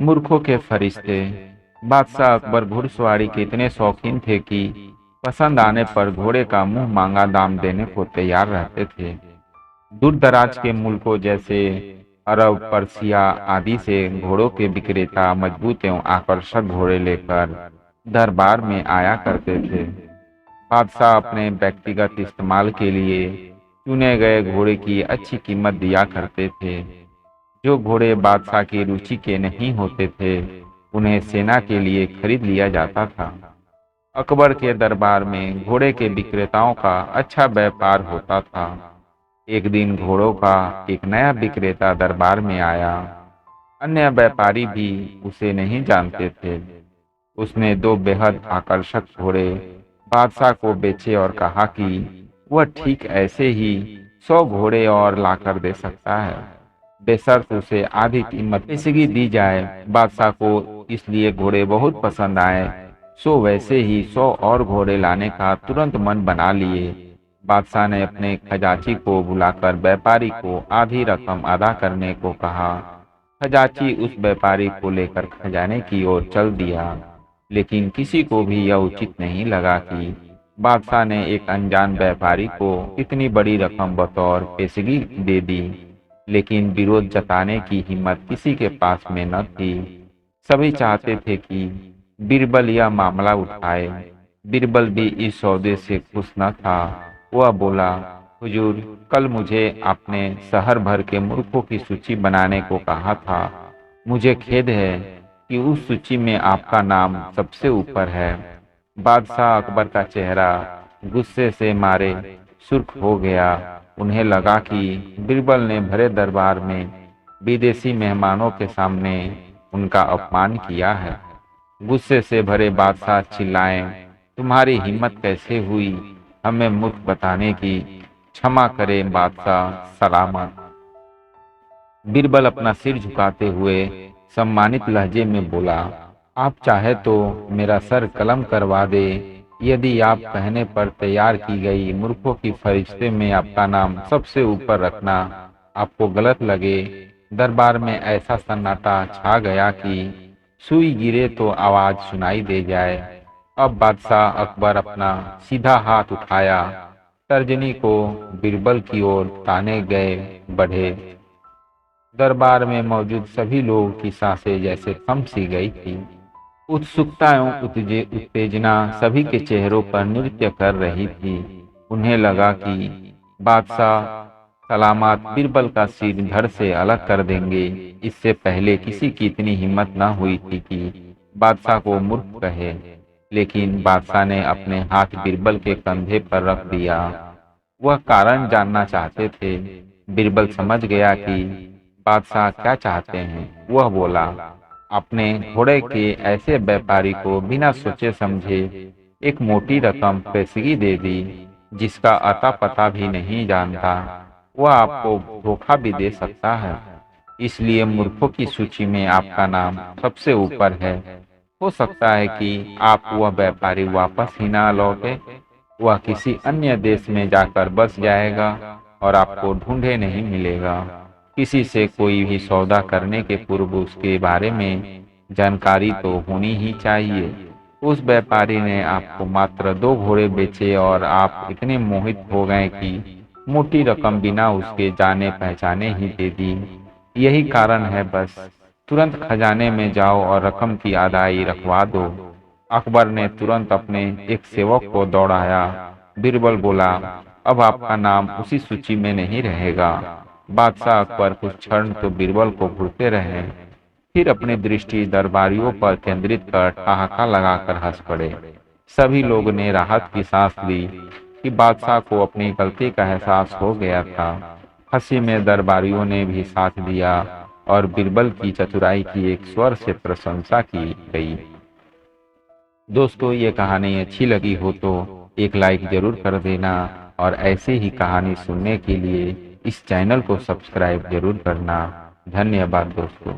मूर्खों के फरिश्ते। बादशाह अकबर घुड़सवारी के इतने शौकीन थे कि पसंद आने पर घोड़े का मुंह मांगा दाम देने को तैयार रहते थे। दूर दराज के मुल्कों जैसे अरब, पर्सिया आदि से घोड़ों के विक्रेता मजबूत एवं आकर्षक घोड़े लेकर दरबार में आया करते थे। बादशाह अपने व्यक्तिगत इस्तेमाल के लिए चुने गए घोड़े की अच्छी कीमत दिया करते थे। जो घोड़े बादशाह की रुचि के नहीं होते थे, उन्हें सेना के लिए खरीद लिया जाता था। अकबर के दरबार में घोड़े के विक्रेताओं का अच्छा व्यापार होता था। एक दिन घोड़ों का एक नया विक्रेता दरबार में आया। अन्य व्यापारी भी उसे नहीं जानते थे। उसने दो बेहद आकर्षक घोड़े बादशाह को बेचे और कहा कि वह ठीक ऐसे ही 100 घोड़े और लाकर दे सकता है, बेशर्त उसे आधी कीमत पेशगी दी जाए। बादशाह को इसलिए घोड़े बहुत पसंद आए, सो वैसे ही 100 और घोड़े लाने का तुरंत मन बना लिए। बादशाह ने अपने खजांची को बुलाकर व्यापारी को आधी रकम अदा करने को कहा। खजांची उस व्यापारी को लेकर खजाने की ओर चल दिया, लेकिन किसी को भी यह उचित नहीं लगा कि बादशाह ने एक अनजान व्यापारी को इतनी बड़ी रकम बतौर पेशगी दे दी। लेकिन विरोध जताने की हिम्मत किसी के पास में न थी। सभी चाहते थे कि बीरबल यह मामला उठाए। बीरबल भी इस सौदे से खुश न था। वह बोला, हुजूर, कल मुझे आपने शहर भर के मूर्खों की सूची बनाने को कहा था। मुझे खेद है कि उस सूची में आपका नाम सबसे ऊपर है। बादशाह अकबर का चेहरा गुस्से से मारे सुर्ख हो गया। उन्हें लगा कि बीरबल ने भरे दरबार में विदेशी मेहमानों के सामने उनका अपमान किया है। गुस्से से भरे बादशाह चिल्लाए, तुम्हारी हिम्मत कैसे हुई हमें मुफ्त बताने की? क्षमा करें बादशाह, सलामत। बीरबल अपना सिर झुकाते हुए सम्मानित लहजे में बोला, आप चाहे तो मेरा सर कलम करवा दे। यदि आप कहने पर तैयार की गई मूर्खों की फरिश्ते में आपका नाम सबसे ऊपर रखना आपको गलत लगे। दरबार में ऐसा सन्नाटा छा गया कि सुई गिरे तो आवाज सुनाई दे जाए। अब बादशाह अकबर अपना सीधा हाथ उठाया, तर्जनी को बीरबल की ओर ताने गए बढ़े। दरबार में मौजूद सभी लोगों की सांसें जैसे थम सी गई थी। उत्सुकता एवं उत्तेजना सभी के चेहरों पर नृत्य कर रही थी। उन्हें लगा कि बादशाह सलामत बीरबल का सिर धड़ से अलग कर देंगे। इससे पहले किसी की इतनी हिम्मत न हुई थी कि बादशाह को मूर्ख कहे। लेकिन बादशाह ने अपने हाथ बीरबल के कंधे पर रख दिया। वह कारण जानना चाहते थे। बीरबल समझ गया कि बादशाह क्या चाहते हैं। वह बोला, अपने घोड़े के ऐसे व्यापारी को बिना सोचे समझे एक मोटी रकम पेशगी दे दी, जिसका अता पता भी नहीं जानता। वह आपको धोखा भी दे सकता है। इसलिए मूर्खों की सूची में आपका नाम सबसे ऊपर है। हो सकता है कि आप वह व्यापारी वापस ही ना लौटे। वह किसी अन्य देश में जाकर बस जाएगा और आपको ढूंढे नहीं मिलेगा। किसी से कोई भी सौदा करने के पूर्व उसके बारे में जानकारी तो होनी ही चाहिए। उस व्यापारी ने आपको मात्र 2 घोड़े बेचे और आप इतने मोहित हो गए कि मोटी रकम बिना उसके जाने पहचाने ही दे दी। यही कारण है बस। तुरंत खजाने में जाओ और रकम की अदाई रखवा दो। अकबर ने तुरंत अपने एक सेवक को दौड़ाया। बीरबल बोला, अब आपका नाम उसी सूची में नहीं रहेगा। बादशाह अकबर कुछ क्षण तो बीरबल को घूरते रहे, फिर अपनी दृष्टि दरबारियों पर केंद्रित कर ठहाका लगाकर हंस पड़े। सभी लोगों ने राहत की सांस ली कि बादशाह को अपनी गलती का एहसास हो गया था। हंसी में दरबारियों ने भी साथ दिया और बीरबल की चतुराई की एक स्वर से प्रशंसा की गई। दोस्तों, ये कहानी अच्छी लगी हो तो एक लाइक जरूर कर देना और ऐसे ही कहानी सुनने के लिए इस चैनल को सब्सक्राइब जरूर करना। धन्यवाद दोस्तों।